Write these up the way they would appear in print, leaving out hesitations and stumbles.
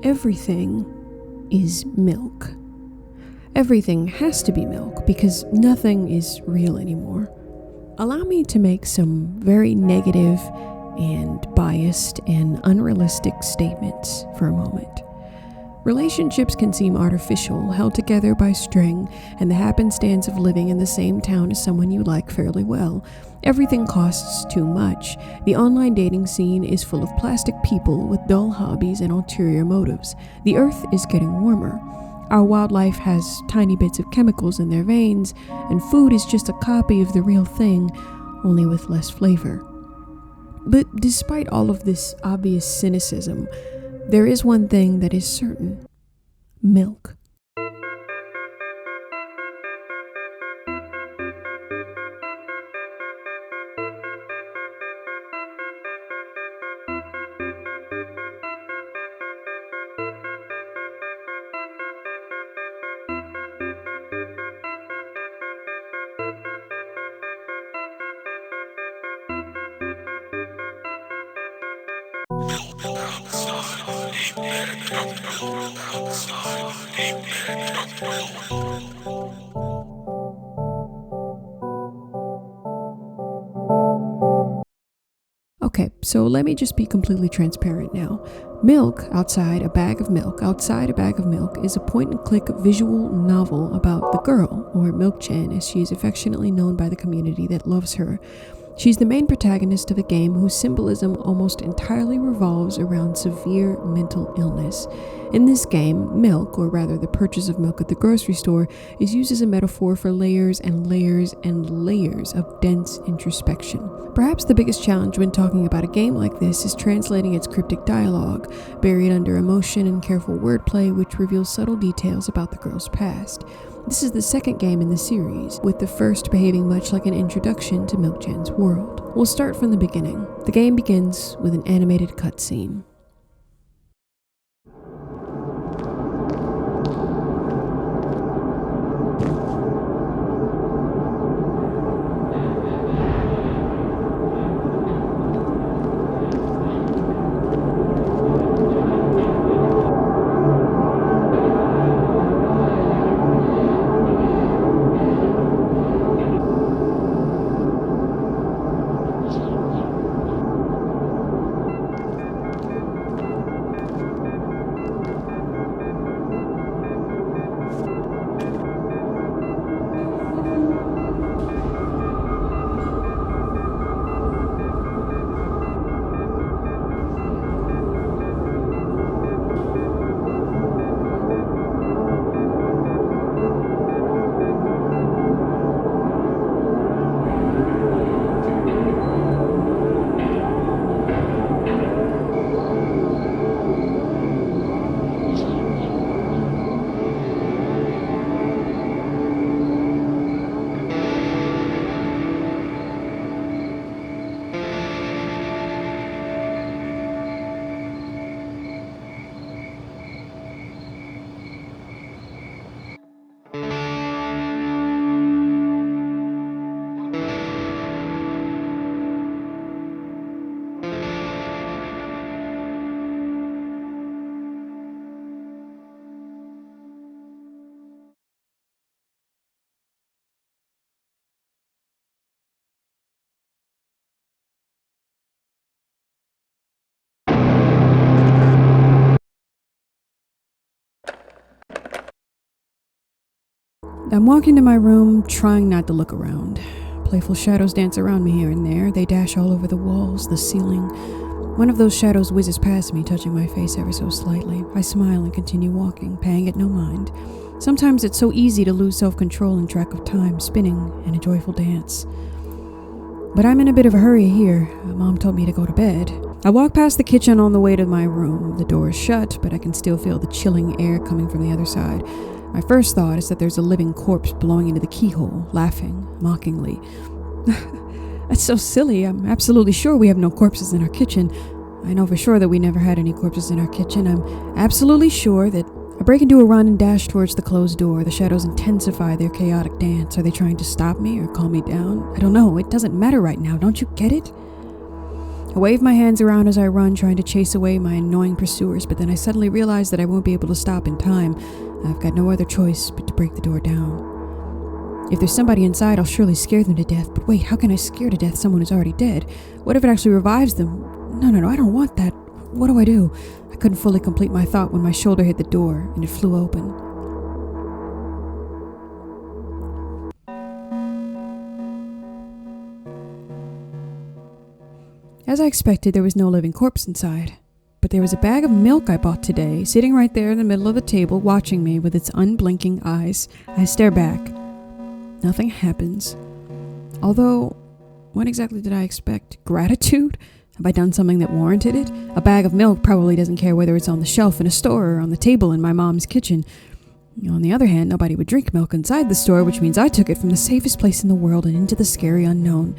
Everything is milk. Everything has to be milk because nothing is real anymore. Allow me to make some very negative and biased and unrealistic statements for a moment. Relationships can seem artificial, held together by string, and the happenstance of living in the same town as someone you like fairly well. Everything costs too much. The online dating scene is full of plastic people with dull hobbies and ulterior motives. The earth is getting warmer. Our wildlife has tiny bits of chemicals in their veins, and food is just a copy of the real thing, only with less flavor. But despite all of this obvious cynicism, there is one thing that is certain: milk. Okay, so let me just be completely transparent now. Outside a Bag of Milk is a point-and-click visual novel about the girl, or Мiлк as she is affectionately known by the community that loves her. She's the main protagonist of a game whose symbolism almost entirely revolves around severe mental illness. In this game, milk, or rather the purchase of milk at the grocery store, is used as a metaphor for layers and layers and layers of dense introspection. Perhaps the biggest challenge when talking about a game like this is translating its cryptic dialogue, buried under emotion and careful wordplay which reveals subtle details about the girl's past. This is the second game in the series, with the first behaving much like an introduction to Мiлк's world. We'll start from the beginning. The game begins with an animated cutscene. I'm walking to my room, trying not to look around. Playful shadows dance around me here and there. They dash all over the walls, the ceiling. One of those shadows whizzes past me, touching my face ever so slightly. I smile and continue walking, paying it no mind. Sometimes it's so easy to lose self-control and track of time, spinning in a joyful dance. But I'm in a bit of a hurry here. Mom told me to go to bed. I walk past the kitchen on the way to my room. The door is shut, but I can still feel the chilling air coming from the other side. My first thought is that there's a living corpse blowing into the keyhole, laughing mockingly. That's so silly. I'm absolutely sure we have no corpses in our kitchen. I know for sure that we never had any corpses in our kitchen. I'm absolutely sure that... I break into a run and dash towards the closed door. The shadows intensify their chaotic dance. Are they trying to stop me or calm me down? I don't know. It doesn't matter right now. Don't you get it? I wave my hands around as I run, trying to chase away my annoying pursuers, but then I suddenly realize that I won't be able to stop in time. I've got no other choice but to break the door down. If there's somebody inside, I'll surely scare them to death, but wait, how can I scare to death someone who's already dead? What if it actually revives them? No, I don't want that. What do? I couldn't fully complete my thought when my shoulder hit the door and it flew open. As I expected, there was no living corpse inside, but there was a bag of milk I bought today, sitting right there in the middle of the table, watching me with its unblinking eyes. I stare back. Nothing happens. Although, what exactly did I expect? Gratitude? Have I done something that warranted it? A bag of milk probably doesn't care whether it's on the shelf in a store or on the table in my mom's kitchen. On the other hand, nobody would drink milk inside the store, which means I took it from the safest place in the world and into the scary unknown.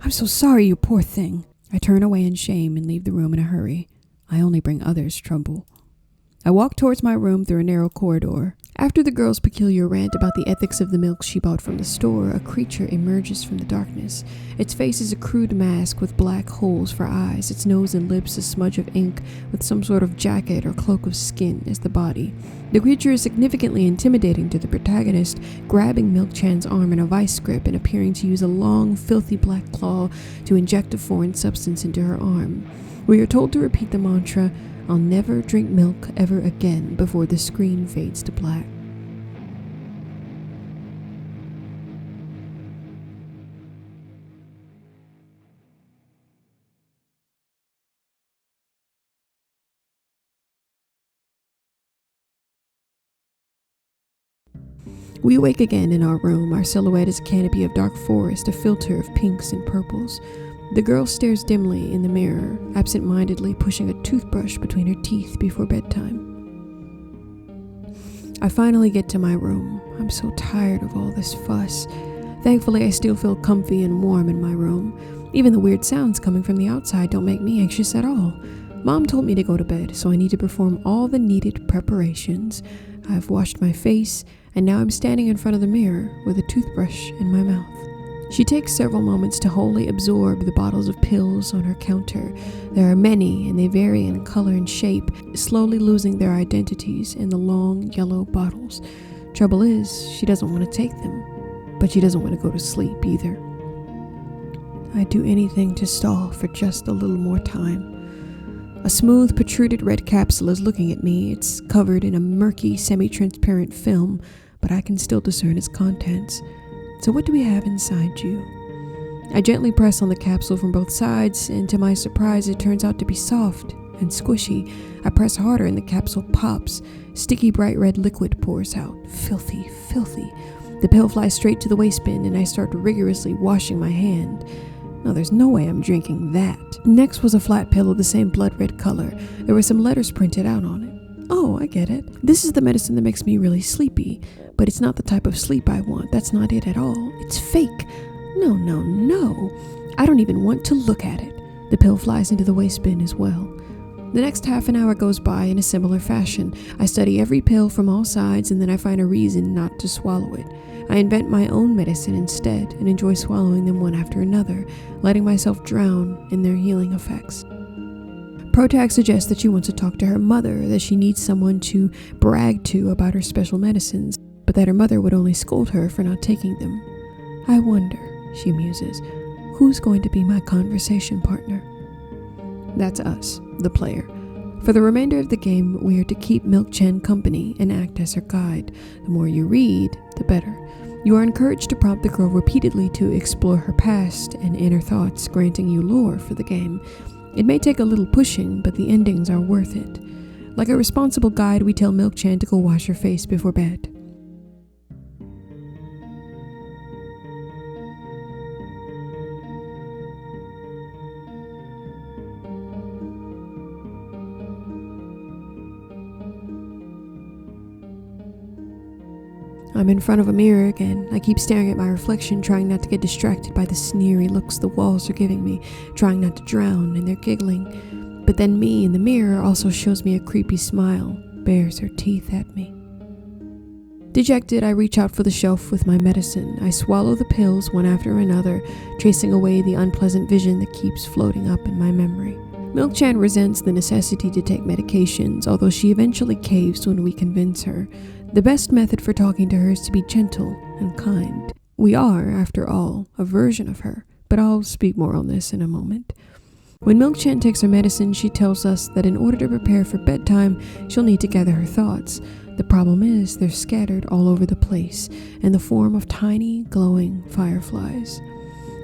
I'm so sorry, you poor thing. I turn away in shame and leave the room in a hurry. I only bring others trouble. I walk towards my room through a narrow corridor. After the girl's peculiar rant about the ethics of the milk she bought from the store, a creature emerges from the darkness. Its face is a crude mask with black holes for eyes, its nose and lips a smudge of ink with some sort of jacket or cloak of skin as the body. The creature is significantly intimidating to the protagonist, grabbing Милк Chan's arm in a vice grip and appearing to use a long, filthy black claw to inject a foreign substance into her arm. We are told to repeat the mantra, "I'll never drink milk ever again," before the screen fades to black. We awake again in our room. Our silhouette is a canopy of dark forest, a filter of pinks and purples. The girl stares dimly in the mirror, absent-mindedly pushing a toothbrush between her teeth before bedtime. I finally get to my room. I'm so tired of all this fuss. Thankfully, I still feel comfy and warm in my room. Even the weird sounds coming from the outside don't make me anxious at all. Mom told me to go to bed, so I need to perform all the needed preparations. I've washed my face, and now I'm standing in front of the mirror with a toothbrush in my mouth. She takes several moments to wholly absorb the bottles of pills on her counter. There are many, and they vary in color and shape, slowly losing their identities in the long yellow bottles. Trouble is, she doesn't want to take them, but she doesn't want to go to sleep either. I'd do anything to stall for just a little more time. A smooth, protruded red capsule is looking at me. It's covered in a murky, semi-transparent film, but I can still discern its contents. So what do we have inside you? I gently press on the capsule from both sides, and to my surprise, it turns out to be soft and squishy. I press harder and the capsule pops. Sticky, bright red liquid pours out. Filthy, filthy. The pill flies straight to the waste bin, and I start rigorously washing my hand. No, there's no way I'm drinking that. Next was a flat pill of the same blood red color. There were some letters printed out on it. Oh, I get it. This is the medicine that makes me really sleepy. But it's not the type of sleep I want. That's not it at all. It's fake. No. I don't even want to look at it. The pill flies into the waste bin as well. The next half an hour goes by in a similar fashion. I study every pill from all sides, and then I find a reason not to swallow it. I invent my own medicine instead and enjoy swallowing them one after another, letting myself drown in their healing effects. Protag suggests that she wants to talk to her mother, that she needs someone to brag to about her special medicines, but that her mother would only scold her for not taking them. I wonder, she muses, who's going to be my conversation partner? That's us, the player. For the remainder of the game, we are to keep Милк Chan company and act as her guide. The more you read, the better. You are encouraged to prompt the girl repeatedly to explore her past and inner thoughts, granting you lore for the game. It may take a little pushing, but the endings are worth it. Like a responsible guide, we tell Милк Chan to go wash her face before bed. I'm in front of a mirror again. I keep staring at my reflection, trying not to get distracted by the sneery looks the walls are giving me, trying not to drown in their giggling. But then me in the mirror also shows me a creepy smile, bares her teeth at me. Dejected, I reach out for the shelf with my medicine. I swallow the pills one after another, tracing away the unpleasant vision that keeps floating up in my memory. Милкchan resents the necessity to take medications, although she eventually caves when we convince her. The best method for talking to her is to be gentle and kind. We are, after all, a version of her, but I'll speak more on this in a moment. When Милкchan takes her medicine, she tells us that in order to prepare for bedtime, she'll need to gather her thoughts. The problem is they're scattered all over the place in the form of tiny, glowing fireflies.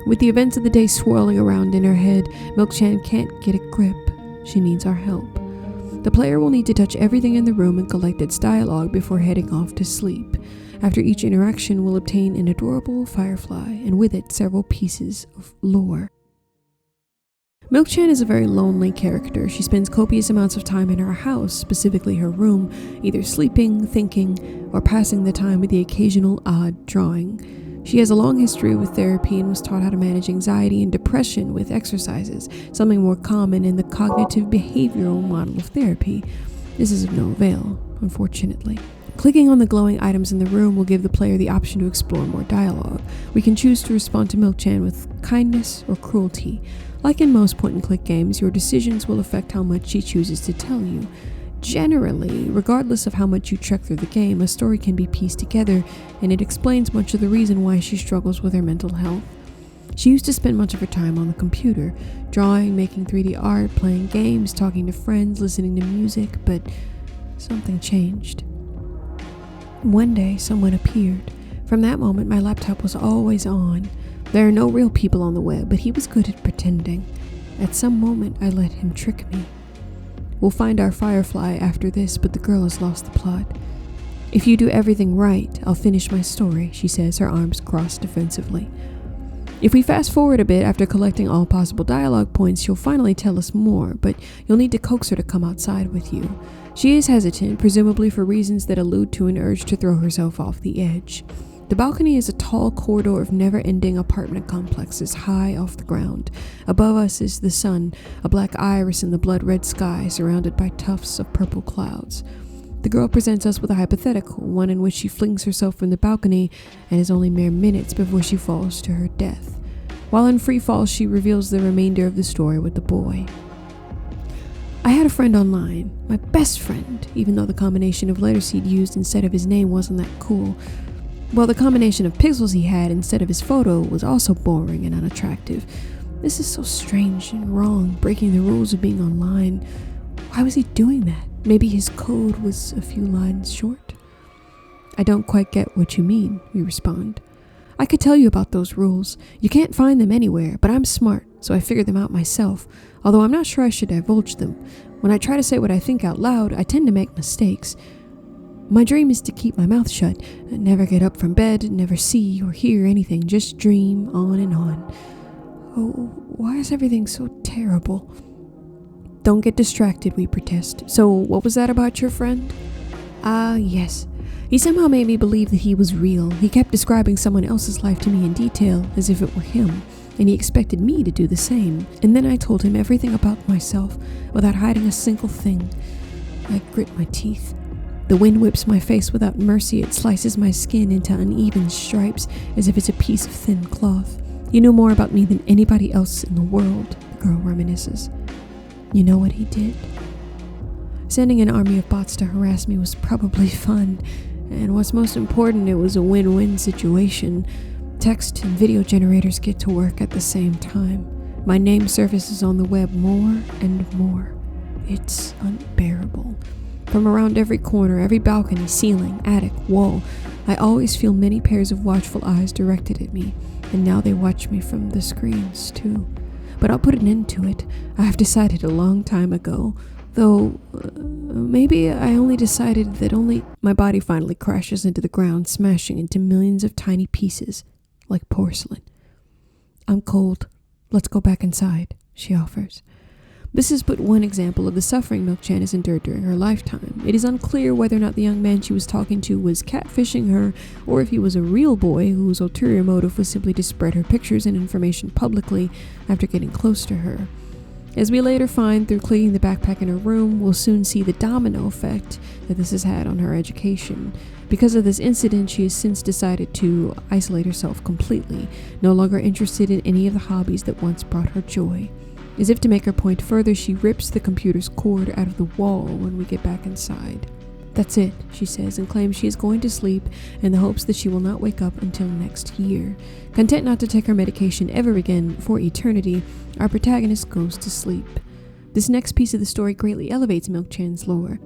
With the events of the day swirling around in her head, Милкchan can't get a grip. She needs our help. The player will need to touch everything in the room and collect its dialogue before heading off to sleep. After each interaction, we'll obtain an adorable firefly, and with it several pieces of lore. Милкchan is a very lonely character. She spends copious amounts of time in her house, specifically her room, either sleeping, thinking, or passing the time with the occasional odd drawing. She has a long history with therapy and was taught how to manage anxiety and depression with exercises, something more common in the cognitive behavioral model of therapy. This is of no avail, unfortunately. Clicking on the glowing items in the room will give the player the option to explore more dialogue. We can choose to respond to Милкchan with kindness or cruelty. Like in most point-and-click games, your decisions will affect how much she chooses to tell you. Generally, regardless of how much you trek through the game, a story can be pieced together, and it explains much of the reason why she struggles with her mental health. She used to spend much of her time on the computer, drawing, making 3D art, playing games, talking to friends, listening to music, but something changed. One day, someone appeared. From that moment, my laptop was always on. There are no real people on the web, but he was good at pretending. At some moment, I let him trick me. We'll find our firefly after this, but the girl has lost the plot. If you do everything right, I'll finish my story, she says, her arms crossed defensively. If we fast forward a bit, after collecting all possible dialogue points, she'll finally tell us more, but you'll need to coax her to come outside with you. She is hesitant, presumably for reasons that allude to an urge to throw herself off the edge. The balcony is a tall corridor of never-ending apartment complexes high off the ground. Above us is the sun, a black iris in the blood-red sky surrounded by tufts of purple clouds. The girl presents us with a hypothetical, one in which she flings herself from the balcony and is only mere minutes before she falls to her death. While in free fall, she reveals the remainder of the story with the boy. I had a friend online, my best friend, even though the combination of letters he'd used instead of his name wasn't that cool. Well, the combination of pixels he had instead of his photo was also boring and unattractive. This is so strange and wrong, breaking the rules of being online. Why was he doing that? Maybe his code was a few lines short? I don't quite get what you mean, we respond. I could tell you about those rules. You can't find them anywhere, but I'm smart, so I figured them out myself, although I'm not sure I should divulge them. When I try to say what I think out loud, I tend to make mistakes. My dream is to keep my mouth shut, never get up from bed, never see or hear anything, just dream on and on. Oh, why is everything so terrible? Don't get distracted, we protest. So, what was that about your friend? Yes. He somehow made me believe that he was real. He kept describing someone else's life to me in detail, as if it were him, and he expected me to do the same. And then I told him everything about myself, without hiding a single thing. I grit my teeth. The wind whips my face without mercy. It slices my skin into uneven stripes, as if it's a piece of thin cloth. You know more about me than anybody else in the world, the girl reminisces. You know what he did? Sending an army of bots to harass me was probably fun, and what's most important, it was a win-win situation. Text and video generators get to work at the same time. My name surfaces on the web more and more. It's unbearable. From around every corner, every balcony, ceiling, attic, wall, I always feel many pairs of watchful eyes directed at me, and now they watch me from the screens too. But I'll put an end to it. I have decided a long time ago. Though, maybe I only decided that only my body finally crashes into the ground, smashing into millions of tiny pieces, like porcelain. I'm cold. Let's go back inside, she offers. This is but one example of the suffering Милкchan has endured during her lifetime. It is unclear whether or not the young man she was talking to was catfishing her, or if he was a real boy whose ulterior motive was simply to spread her pictures and information publicly after getting close to her. As we later find through cleaning the backpack in her room, we'll soon see the domino effect that this has had on her education. Because of this incident, she has since decided to isolate herself completely, no longer interested in any of the hobbies that once brought her joy. As if to make her point further, she rips the computer's cord out of the wall when we get back inside. "That's it," she says, and claims she is going to sleep in the hopes that she will not wake up until next year. Content not to take her medication ever again for eternity, our protagonist goes to sleep. This next piece of the story greatly elevates Мiлк's lore.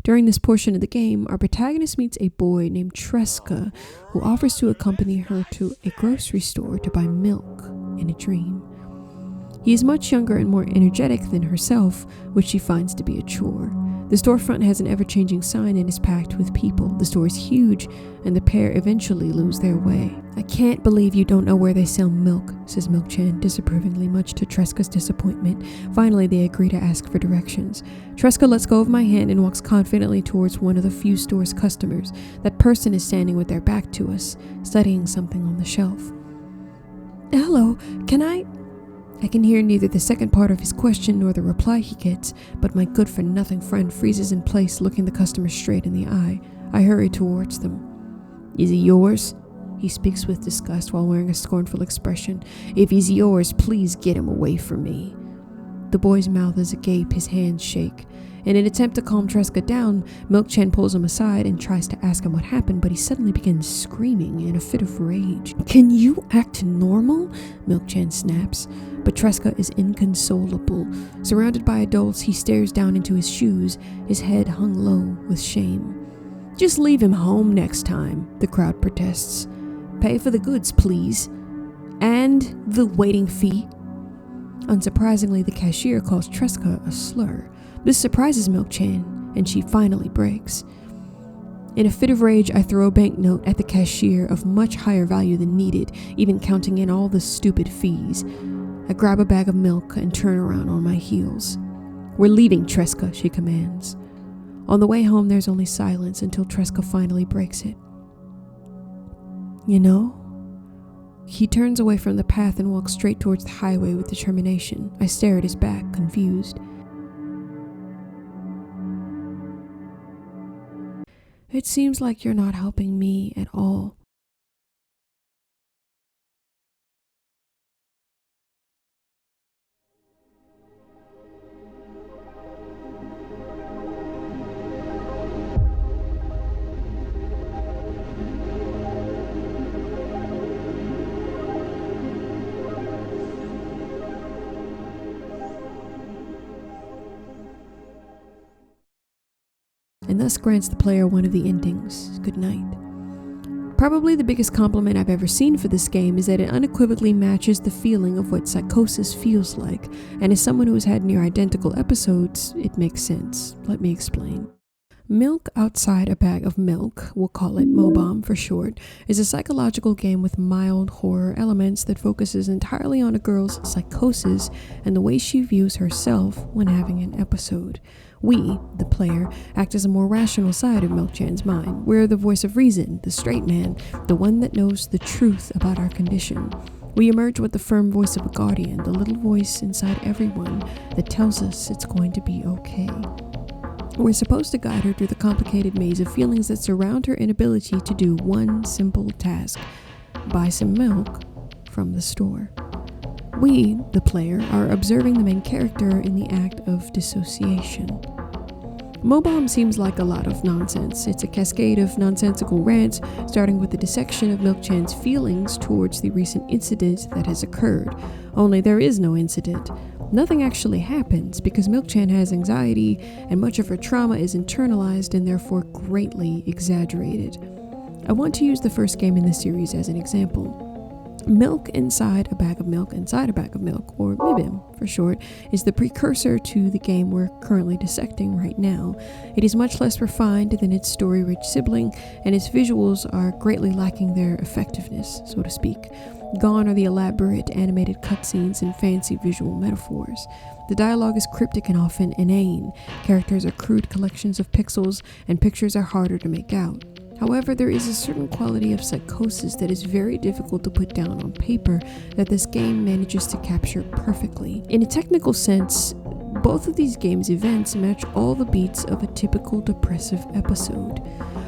During this portion of the game, our protagonist meets a boy named Treska, who offers to accompany her to a grocery store to buy milk in a dream. He is much younger and more energetic than herself, which she finds to be a chore. The storefront has an ever-changing sign and is packed with people. The store is huge, and the pair eventually lose their way. "I can't believe you don't know where they sell milk," says Мiлк disapprovingly, much to Treska's disappointment. Finally, they agree to ask for directions. Treska lets go of my hand and walks confidently towards one of the few store's customers. That person is standing with their back to us, studying something on the shelf. "Hello, can I can hear neither the second part of his question nor the reply he gets, but my good-for-nothing friend freezes in place, looking the customer straight in the eye. I hurry towards them. "Is he yours?" He speaks with disgust while wearing a scornful expression. "If he's yours, please get him away from me." The boy's mouth is agape, his hands shake. In an attempt to calm Treska down, Мiлк pulls him aside and tries to ask him what happened, but he suddenly begins screaming in a fit of rage. "Can you act normal?" Мiлк snaps. But Treska is inconsolable. Surrounded by adults, he stares down into his shoes, his head hung low with shame. "Just leave him home next time," the crowd protests. "Pay for the goods, please. And the waiting fee." Unsurprisingly, the cashier calls Treska a slur. This surprises Мiлк, and she finally breaks. In a fit of rage, I throw a banknote at the cashier of much higher value than needed, even counting in all the stupid fees. I grab a bag of milk and turn around on my heels. "We're leaving, Treska," she commands. On the way home, there's only silence until Treska finally breaks it. "You know?" He turns away from the path and walks straight towards the highway with determination. I stare at his back, confused. "It seems like you're not helping me at all." And thus grants the player one of the endings. Good night. Probably the biggest compliment I've ever seen for this game is that it unequivocally matches the feeling of what psychosis feels like, and as someone who has had near identical episodes, it makes sense. Let me explain. Мiлк Outside a Bag of Milk, we'll call it MOBOM for short, is a psychological game with mild horror elements that focuses entirely on a girl's psychosis and the way she views herself when having an episode. We, the player, act as a more rational side of Мiлk's mind. We're the voice of reason, the straight man, the one that knows the truth about our condition. We emerge with the firm voice of a guardian, the little voice inside everyone that tells us it's going to be okay. We're supposed to guide her through the complicated maze of feelings that surround her inability to do one simple task: buy some milk from the store. We, the player, are observing the main character in the act of dissociation. MOBOM seems like a lot of nonsense. It's a cascade of nonsensical rants, starting with the dissection of Мiлk's feelings towards the recent incident that has occurred. Only there is no incident. Nothing actually happens because Мiлк has anxiety, and much of her trauma is internalized and therefore greatly exaggerated. I want to use the first game in this series as an example. Мiлk Inside a Bag of Milk, or MIBIM for short, is the precursor to the game we're currently dissecting right now. It is much less refined than its story-rich sibling, and its visuals are greatly lacking their effectiveness, so to speak. Gone are the elaborate animated cutscenes and fancy visual metaphors. The dialogue is cryptic and often inane. Characters are crude collections of pixels, and pictures are harder to make out. However, there is a certain quality of psychosis that is very difficult to put down on paper that this game manages to capture perfectly. In a technical sense, both of these games' events match all the beats of a typical depressive episode.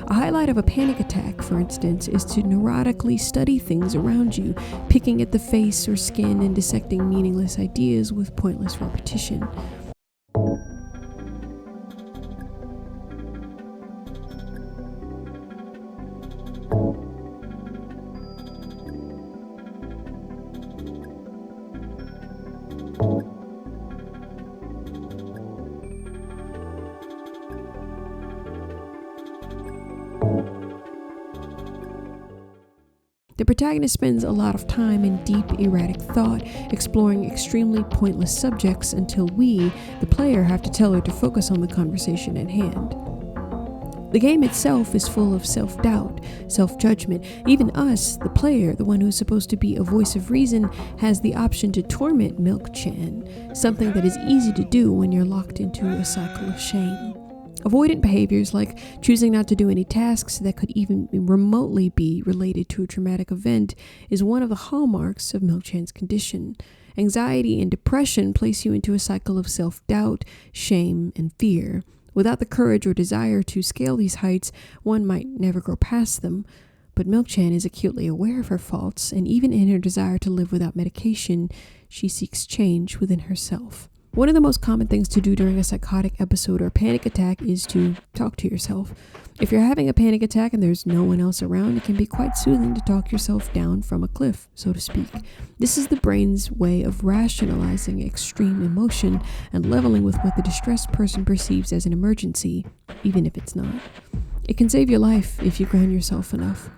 A highlight of a panic attack, for instance, is to neurotically study things around you, picking at the face or skin and dissecting meaningless ideas with pointless repetition. The protagonist spends a lot of time in deep, erratic thought, exploring extremely pointless subjects until we, the player, have to tell her to focus on the conversation at hand. The game itself is full of self-doubt, self-judgment. Even us, the player, the one who's supposed to be a voice of reason, has the option to torment Милк, something that is easy to do when you're locked into a cycle of shame. Avoidant behaviors like choosing not to do any tasks that could even remotely be related to a traumatic event is one of the hallmarks of Мiлk's condition. Anxiety and depression place you into a cycle of self-doubt, shame, and fear. Without the courage or desire to scale these heights, one might never grow past them. But Мiлк is acutely aware of her faults, and even in her desire to live without medication, she seeks change within herself. One of the most common things to do during a psychotic episode or panic attack is to talk to yourself. If you're having a panic attack and there's no one else around, it can be quite soothing to talk yourself down from a cliff, so to speak. This is the brain's way of rationalizing extreme emotion and leveling with what the distressed person perceives as an emergency, even if it's not. It can save your life if you ground yourself enough.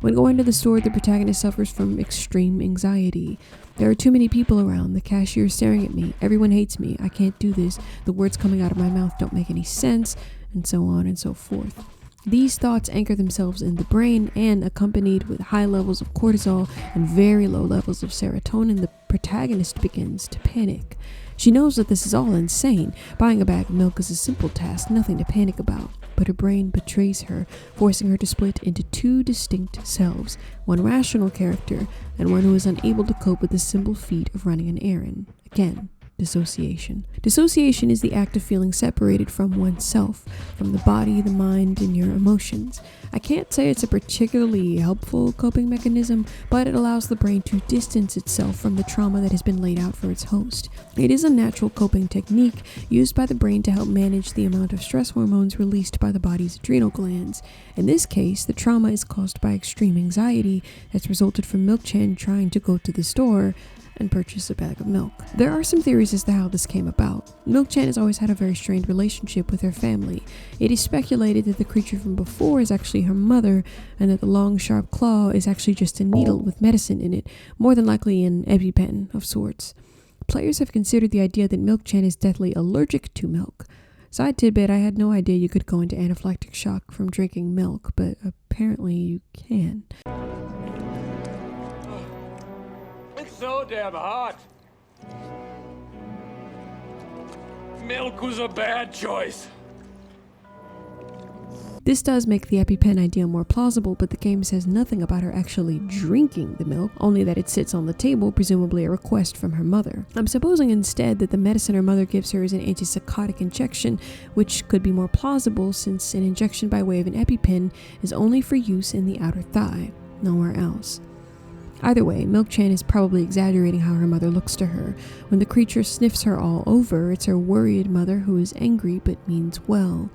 When going to the store, the protagonist suffers from extreme anxiety. There are too many people around. The cashier is staring at me. Everyone hates me. I can't do this. The words coming out of my mouth don't make any sense, and so on and so forth. These thoughts anchor themselves in the brain, and accompanied with high levels of cortisol and very low levels of serotonin, the protagonist begins to panic. She knows that this is all insane. Buying a bag of milk is a simple task, nothing to panic about. But her brain betrays her, forcing her to split into two distinct selves, one rational character and one who is unable to cope with the simple feat of running an errand. Again, dissociation. Dissociation is the act of feeling separated from oneself, from the body, the mind, and your emotions. I can't say it's a particularly helpful coping mechanism, but it allows the brain to distance itself from the trauma that has been laid out for its host. It is a natural coping technique used by the brain to help manage the amount of stress hormones released by the body's adrenal glands. In this case, the trauma is caused by extreme anxiety that's resulted from Мiлк trying to go to the store and purchase a bag of milk. There are some theories as to how this came about. Мiлк has always had a very strained relationship with her family. It is speculated that the creature from before is actually her mother, and that the long sharp claw is actually just a needle with medicine in it, more than likely an EpiPen of sorts. Players have considered the idea that Мiлк is deathly allergic to milk. Side tidbit, I had no idea you could go into anaphylactic shock from drinking milk, but apparently you can. So damn hot. Milk was a bad choice. This does make the EpiPen idea more plausible, but the game says nothing about her actually drinking the milk, only that it sits on the table, presumably a request from her mother. I'm supposing instead that the medicine her mother gives her is an antipsychotic injection, which could be more plausible since an injection by way of an EpiPen is only for use in the outer thigh, nowhere else. Either way, Мiлк is probably exaggerating how her mother looks to her. When the creature sniffs her all over, it's her worried mother who is angry but means well.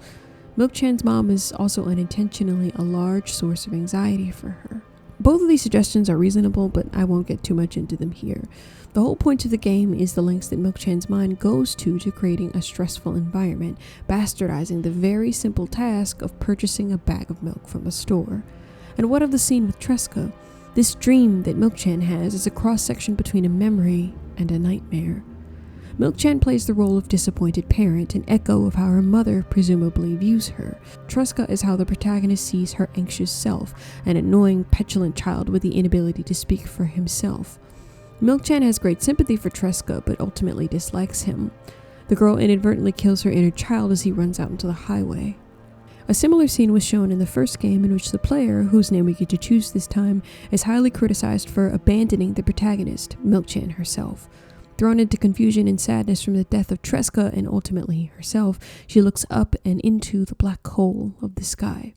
Мiлk's mom is also unintentionally a large source of anxiety for her. Both of these suggestions are reasonable, but I won't get too much into them here. The whole point of the game is the lengths that Мiлk's mind goes to creating a stressful environment, bastardizing the very simple task of purchasing a bag of milk from a store. And what of the scene with Tresca? This dream that Мiлк has is a cross-section between a memory and a nightmare. Мiлк plays the role of disappointed parent, an echo of how her mother presumably views her. Tresca is how the protagonist sees her anxious self, an annoying, petulant child with the inability to speak for himself. Мiлк has great sympathy for Tresca, but ultimately dislikes him. The girl inadvertently kills her inner child as he runs out into the highway. A similar scene was shown in the first game, in which the player, whose name we get to choose this time, is highly criticized for abandoning the protagonist, Мiлк herself. Thrown into confusion and sadness from the death of Tresca and ultimately herself, she looks up and into the black hole of the sky.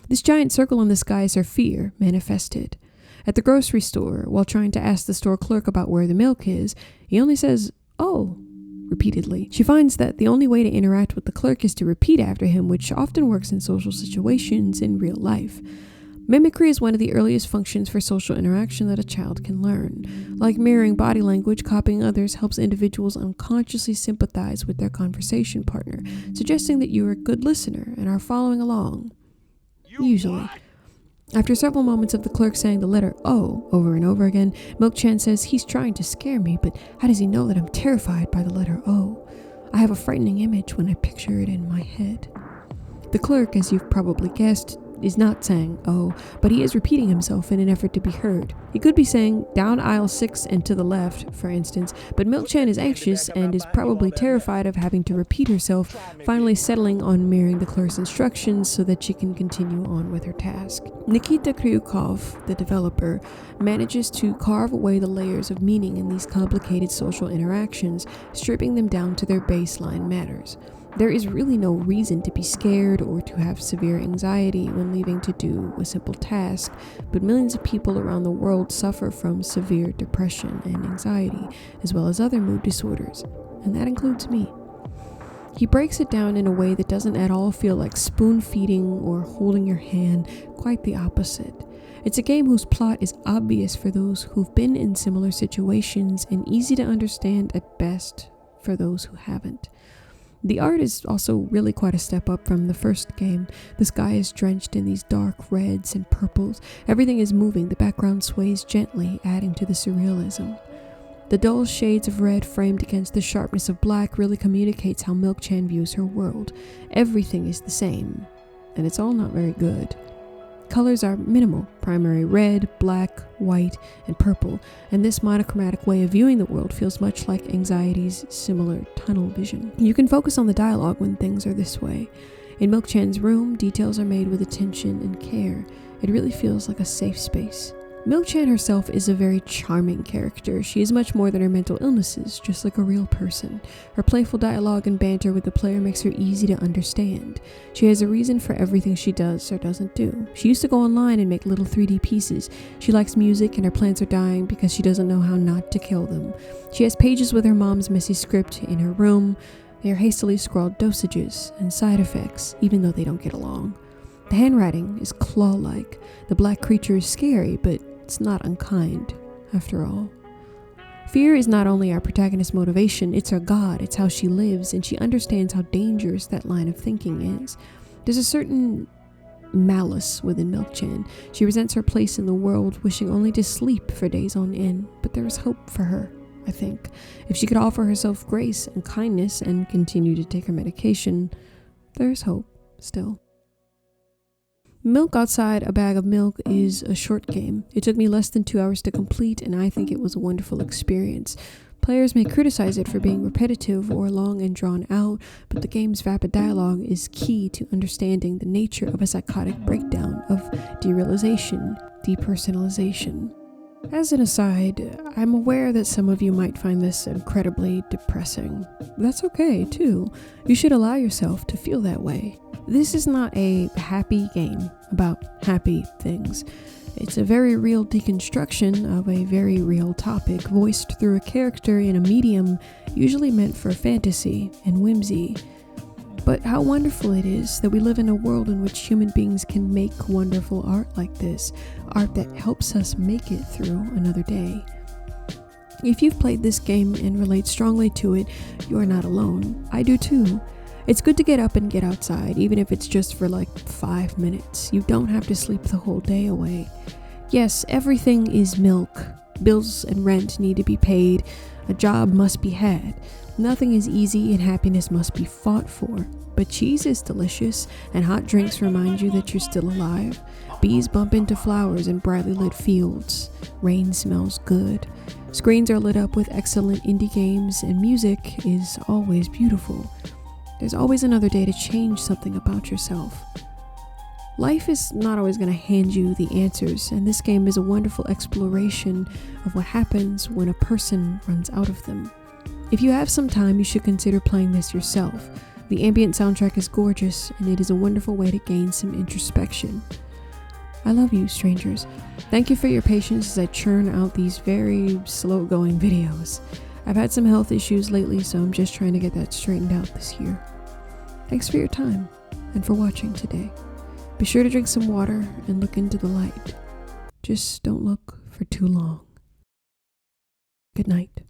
This giant circle in the sky is her fear manifested. At the grocery store, while trying to ask the store clerk about where the milk is, he only says, "Oh," repeatedly. She finds that the only way to interact with the clerk is to repeat after him, which often works in social situations in real life. Mimicry is one of the earliest functions for social interaction that a child can learn. Like mirroring body language, copying others helps individuals unconsciously sympathize with their conversation partner, suggesting that you are a good listener and are following along. Usually. After several moments of the clerk saying the letter O over and over again, Мiлкchan says he's trying to scare me, but how does he know that I'm terrified by the letter O? I have a frightening image when I picture it in my head. The clerk, as you've probably guessed, is not saying "oh," but he is repeating himself in an effort to be heard. He could be saying "down aisle 6 and to the left," for instance, but Мiлkchan is anxious and is probably terrified of having to repeat herself, finally settling on mirroring the clerk's instructions so that she can continue on with her task. Nikita Kryukov, the developer, manages to carve away the layers of meaning in these complicated social interactions, stripping them down to their baseline matters. There is really no reason to be scared or to have severe anxiety when leaving to do a simple task, but millions of people around the world suffer from severe depression and anxiety, as well as other mood disorders, and that includes me. He breaks it down in a way that doesn't at all feel like spoon-feeding or holding your hand, quite the opposite. It's a game whose plot is obvious for those who've been in similar situations and easy to understand at best for those who haven't. The art is also really quite a step up from the first game. The sky is drenched in these dark reds and purples. Everything is moving, the background sways gently, adding to the surrealism. The dull shades of red framed against the sharpness of black really communicates how Мiлkchan views her world. Everything is the same, and it's all not very good. Colors are minimal, primary red, black, white, and purple, and this monochromatic way of viewing the world feels much like anxiety's similar tunnel vision. You can focus on the dialogue when things are this way. In Мiлkchan's room, details are made with attention and care. It really feels like a safe space. Мiлkchan herself is a very charming character. She is much more than her mental illnesses, just like a real person. Her playful dialogue and banter with the player makes her easy to understand. She has a reason for everything she does or doesn't do. She used to go online and make little 3D pieces. She likes music and her plants are dying because she doesn't know how not to kill them. She has pages with her mom's messy script in her room. They are hastily scrawled dosages and side effects, even though they don't get along. The handwriting is claw-like. The black creature is scary, but it's not unkind, after all. Fear is not only our protagonist's motivation, it's her god, it's how she lives, and she understands how dangerous that line of thinking is. There's a certain malice within Мiлkchan. She resents her place in the world, wishing only to sleep for days on end, but there is hope for her, I think. If she could offer herself grace and kindness and continue to take her medication, there's hope still. Мiлkk Outside a Bag of Milk is a short game. It took me less than 2 hours to complete, and I think it was a wonderful experience. Players may criticize it for being repetitive or long and drawn out, but the game's vapid dialogue is key to understanding the nature of a psychotic breakdown of derealization, depersonalization. As an aside, I'm aware that some of you might find this incredibly depressing. That's okay, too. You should allow yourself to feel that way. This is not a happy game about happy things. It's a very real deconstruction of a very real topic, voiced through a character in a medium usually meant for fantasy and whimsy. But how wonderful it is that we live in a world in which human beings can make wonderful art like this, art that helps us make it through another day. If you've played this game and relate strongly to it, you are not alone. I do too. It's good to get up and get outside, even if it's just for like 5 minutes. You don't have to sleep the whole day away. Yes, everything is milk. Bills and rent need to be paid. A job must be had. Nothing is easy and happiness must be fought for. But cheese is delicious, and hot drinks remind you that you're still alive. Bees bump into flowers in brightly lit fields. Rain smells good. Screens are lit up with excellent indie games, and music is always beautiful. There's always another day to change something about yourself. Life is not always going to hand you the answers, and this game is a wonderful exploration of what happens when a person runs out of them. If you have some time, you should consider playing this yourself. The ambient soundtrack is gorgeous, and it is a wonderful way to gain some introspection. I love you, strangers. Thank you for your patience as I churn out these very slow-going videos. I've had some health issues lately, so I'm just trying to get that straightened out this year. Thanks for your time, and for watching today. Be sure to drink some water and look into the light. Just don't look for too long. Good night.